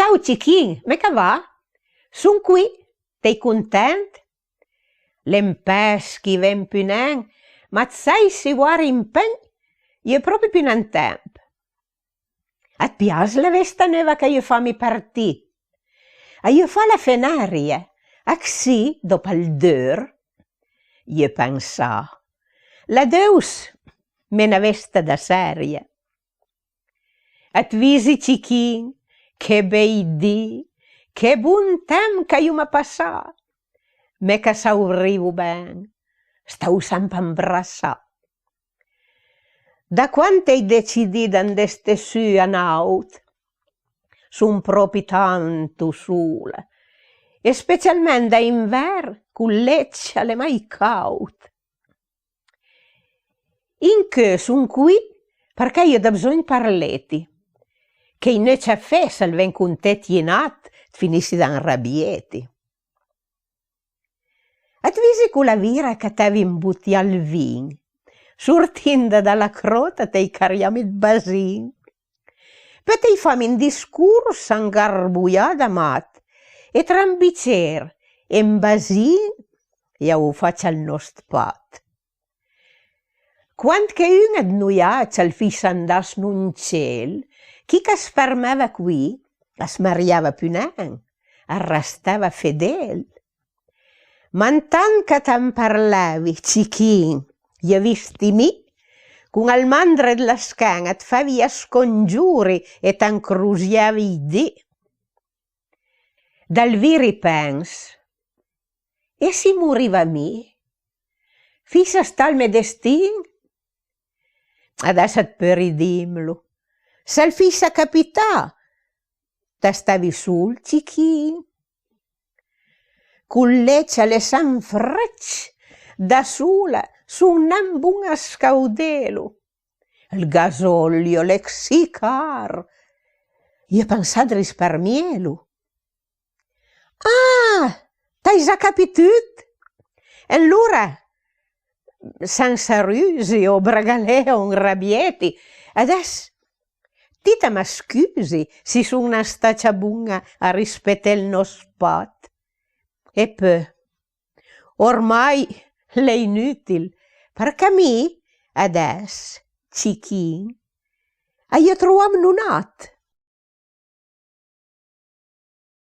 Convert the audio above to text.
Ciao Cichin, me che va? Son qui, sei content? L'empeschi ven punen, ma sai se guarda impegn, io proprio più in tempo. Et piace la vesta nuova che io fammi partì? E io fa la fenaria, e sì, dopo il deur, io pensa, la deus me ne vesta da serie. Et visi Cichin, che bei dì, che buon tempo che io m'ha passato. Me che saurivo ben, stavo sempre imbrassato. Da quando hai deciso di andare su in auto, sono proprio tanto sola, e specialmente d'inverno con lecce alle mai caude. In che sono qui perché io ho bisogno di parletti, che in noi c'è festa, il ven con te tienat, finissi da arrabbieti. Et visi con la vira che t'avevi imbottiato il vino, sortendo dalla crota te cariamo il basin. Poi te fammi un discorso ingarbugliato da mat, e tra un bicchiere e un basin, io faccio il nostro pat. Quando che uno di noi al fisso andasse in un cielo, chi che si fermava qui, si mariava più neanche, restava fedele. Ma intanto che te parlavi, Cichin, io visti me, con il mandre della schiena, ti favi scongiuri e ti incruciavi i dì. Dal viri pens, e si moriva me? Fissa sta il mio destino? Adesso ti puoi ridimlo. Se il fissa capità, te stavi sul, Cichin. Con lecce alle sanfrecce, da sola, su un ambun scaudelo. Il gasolio, l'exicar. Io pensavo di risparmielo. Ah, t'hai già capito? E allora, senza rusi o bragaleo o rabbietti, adesso dite ma scusi se sono una staccia bunga a rispettare il nostro pat. E poi, ormai è inutile, perché mi, adesso, Cichin, io troviamo un atto.